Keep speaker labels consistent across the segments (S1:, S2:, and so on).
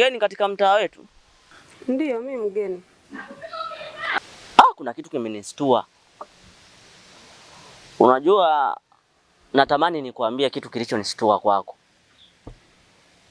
S1: mgeni katika mtaa wetu?
S2: Ndiyo, mimi mgeni.
S1: Kuna kitu kimenistua. Unajua, natamani nikuambie kitu kilichonistua kwako.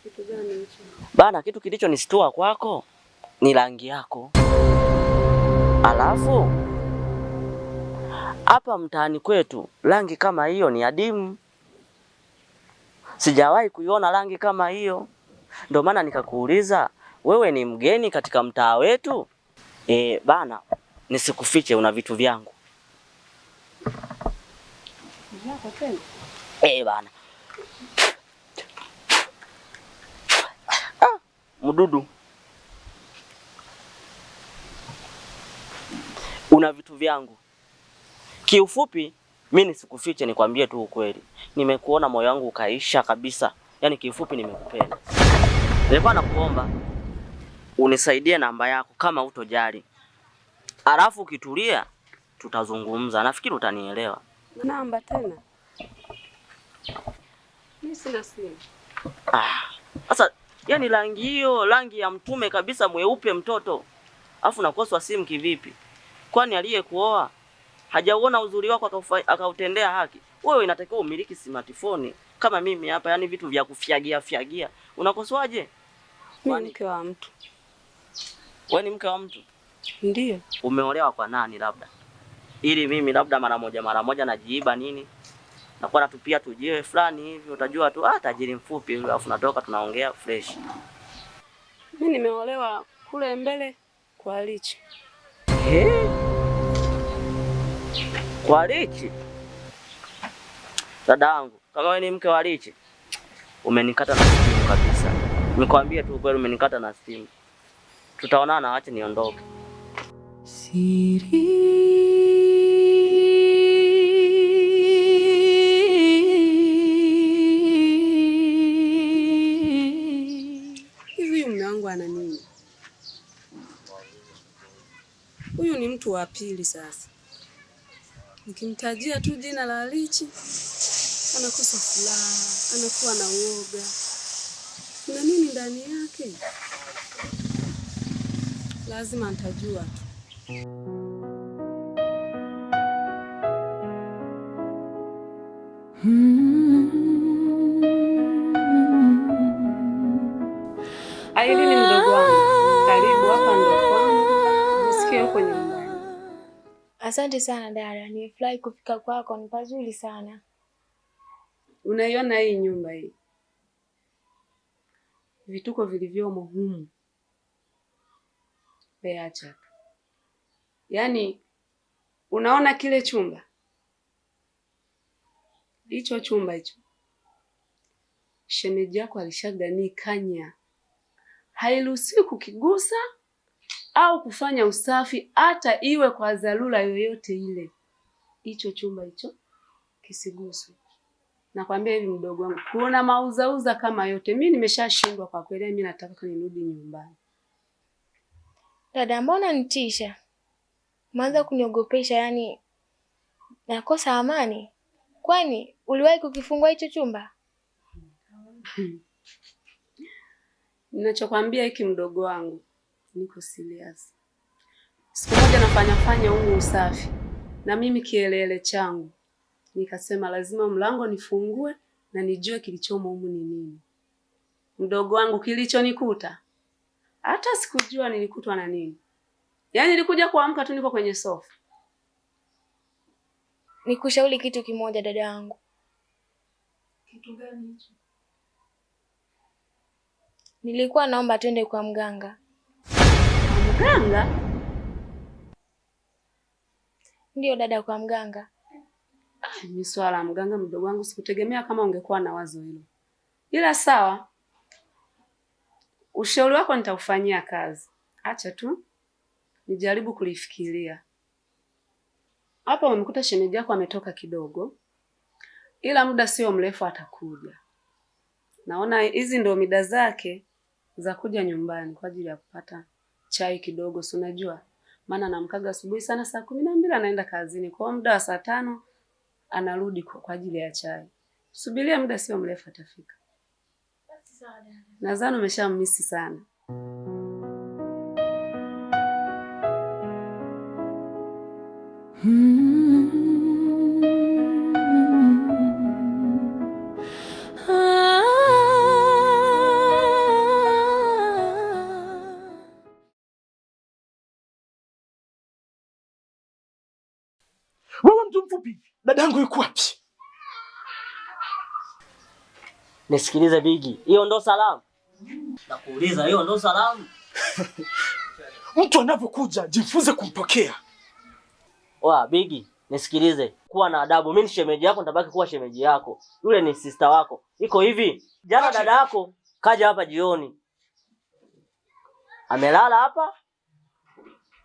S2: Kitu gani hicho?
S1: Bana, kitu kilichonistua kwako ni rangi yako. Alafu hapa mtaani kwetu rangi kama hiyo ni adimu. Sijawahi kuiona rangi kama hiyo. Ndio maana nikakuuliza, wewe ni mgeni katika mtaa wetu? Bana, nisikufiche una vitu vyangu.
S2: Vyako tena?
S1: Bana. Mdudu. Una vitu vyangu. Kiufupi, mimi nisikufiche nikwambie tu ukweli. Nimekuona moyo wangu ukaisha kabisa. Yaani kiufupi nimekupenda. Nilikuwa nakuomba unisaidie namba yako kama utojali. Alafu ukitulia tutazungumza. Nafikiri utanielewa.
S2: Namba tena? Mimi sina simu.
S1: Sasa yani rangi hiyo, rangi ya mtume kabisa, mweupe mtoto. Alafu nakoswa simu kivipi? Kwani aliyekuoa hajauona uzuri wako akautendea haki? Wewe inatakiwa umiliki smartphone kama mimi hapa, yani vitu vya kufyagia. Unakoswaje?
S2: Mimi mke wa mtu.
S1: Wewe ni mke wa mtu?
S2: Ndiyo.
S1: Umeolewa kwa nani labda? Ili mimi labda mara moja najiiba nini? Nakuwa natupia tujiwe fulani hivi, utajua tu tajiri mfupi yule, alafu natoka tunaongea fresh.
S2: Mimi nimeolewa kule mbele kwa Lichi.
S1: Kwa Lichi? Dadangu, kama wewe ni mke wa Lichi, umenikata na simu kabisa. Nikwambie tu kweli, umenikata na simu. Tutaonana, acha niondoke.
S2: Siri ana nini? Huyu ni mtu wa pili sasa. Nikimtajia tu jina la Lichi anakosa furaha, anakuwa na uoga. Kuna nini ndani yake? Lazima nitajua tu. Aidini mdogo wangu, karibu hapa ndo kwangu. Nisikie huko nyumbani.
S3: Asante sana dada, nimefurahi kufika kwako, ni pazuri sana.
S2: Unaiona hii nyumba hii? Vituko vilivyomo humu. Beacha. Yaani unaona kile chumba? Hicho chumba hicho. Shemeji yako alishaganikanya. Hairuhusiwi kukigusa au kufanya usafi hata iwe kwa dharura yoyote ile. Hicho chumba hicho kisiguswe. Nakwambia hivi mdogo wangu, kuna mauzauza kama yote. Mimi nimeshashindwa kwa kweli, mimi nataka nirudi nyumbani.
S3: Dada, mbona nitisha? Mwanza kuniogopesha, yani nakosa amani. Kwani uliwahi kukifungua hicho chumba?
S2: Ninachokwambia hiki mdogo wangu, niko serious. Siku moja nafanya huu usafi na mimi kielele changu. Nikasema lazima mlango nifungue na nijue kilichomo humu ni nini. Mdogo wangu, kilichonikuta hata sikujua nilikutwa na nini. Yaani nilikuja kuamka tu niko kwenye sofa.
S3: Nikushauri kitu kimoja dada yangu.
S2: Kitu gani hicho?
S3: Nilikuwa naomba twende kwa mganga.
S2: Mganga?
S3: Ndiyo dada, kwa mganga.
S2: Ni swala mganga mdogo wangu, sikutegemea kama ungekuwa na wazo hilo. Ila sawa. Ushauri wako nitaufanyia kazi. Acha tu nijaribu kulifikiria. Hapa umekuta shemeji yako ametoka kidogo. Ila muda sio mrefu atakuja. Naona hizi ndo mida zake za kuja nyumbani kwa ajili ya kupata chai kidogo, si unajua? Maana namkaga asubuhi sana saa 12 anaenda kazini. Kwa muda wa saa 5 anarudi kwa ajili ya chai. Subiria muda sio mrefu atafika. Nadhani umeshammisi sana.
S4: Wewe mtu mfupi, dadangu yuko wapi?
S1: Nisikilize Bigi, hiyo ndo salamu? Nakuuliza, hiyo ndo salamu?
S4: Mtu anapokuja jifunze kumpokea.
S1: Bigi, nisikilize, kuwa na adabu. Mimi ni shemeji yako, nitabaki kuwa shemeji yako. Yule ni sister wako. Iko hivi, jana dada yako kaja hapa jioni. Amelala hapa.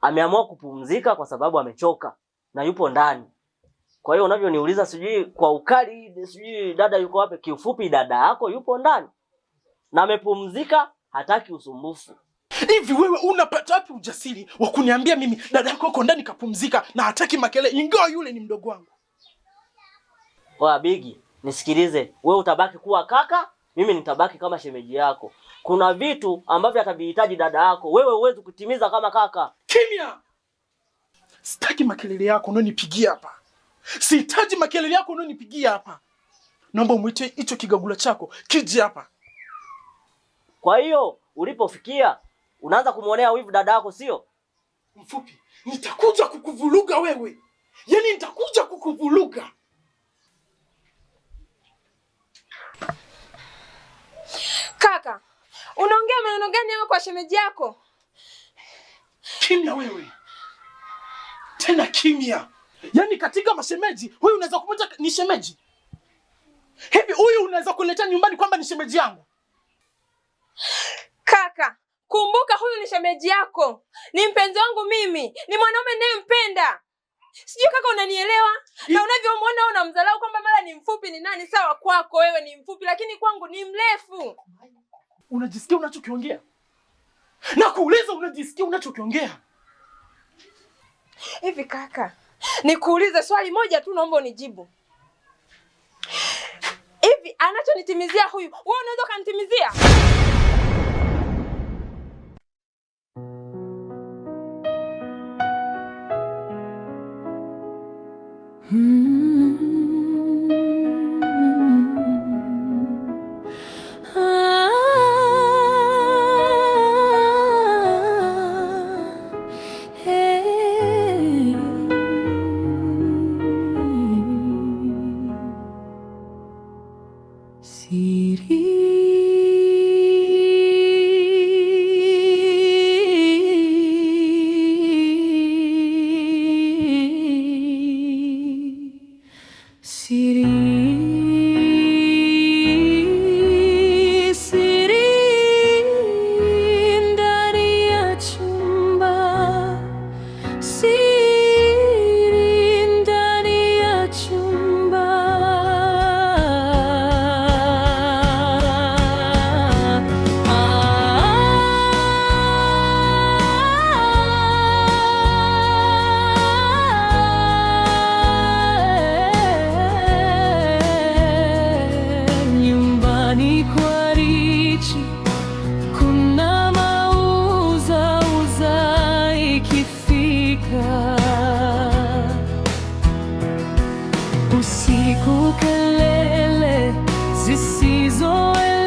S1: Ameamua kupumzika kwa sababu amechoka na yupo ndani. Kwa hiyo unavyoniuliza sijui kwa ukali, sijui dada yuko wapi, kiufupi dada yako yupo ndani. Na amepumzika, hataki usumbufu.
S4: Hivi wewe unapata wapi ujasiri wa kuniambia mimi dada yako yuko ndani kapumzika na hataki makelele, ingawa yule ni mdogo wangu?
S1: Bigi, nisikilize. Wewe utabaki kuwa kaka, mimi nitabaki kama shemeji yako. Kuna vitu ambavyo atavihitaji dada yako, wewe huwezi kutimiza kama kaka.
S4: Kimya! Sitaki makelele yako unonipigia hapa. Sihitaji makelele yako unonipigia hapa. Naomba umuite hicho kigagula chako kiji hapa.
S1: Kwa hiyo ulipofikia unaanza kumuonea wivu dada yako, sio?
S4: Mfupi, nitakuja kukuvuruga wewe. Yaani nitakuja kukuvuruga.
S5: Kaka, unaongea maneno gani hayo kwa shemeji yako?
S4: Kimya wewe. Tena kimya. Yaani katika mashemeji, huyu unaweza kumuita ni shemeji? Hivi huyu unaweza kuleta nyumbani kwamba ni shemeji yangu?
S5: Kaka, kumbuka huyu ni shemeji yako. Ni mpenzi wangu mimi. Ni mwanaume ninayempenda. Sijui kaka unanielewa? Na unavyomwona unamdharau kwamba mara ni mfupi ni nani, sawa kwako wewe ni mfupi lakini kwangu ni mrefu.
S4: Unajisikia unachokiongea? Na kuuliza unajisikia unachokiongea?
S5: Hivi kaka, nikuulize swali moja tu, naomba unijibu. Hivi anachonitimizia huyu, wewe unaweza kanitimizia?
S6: Usiku kelele zisizoeleweka.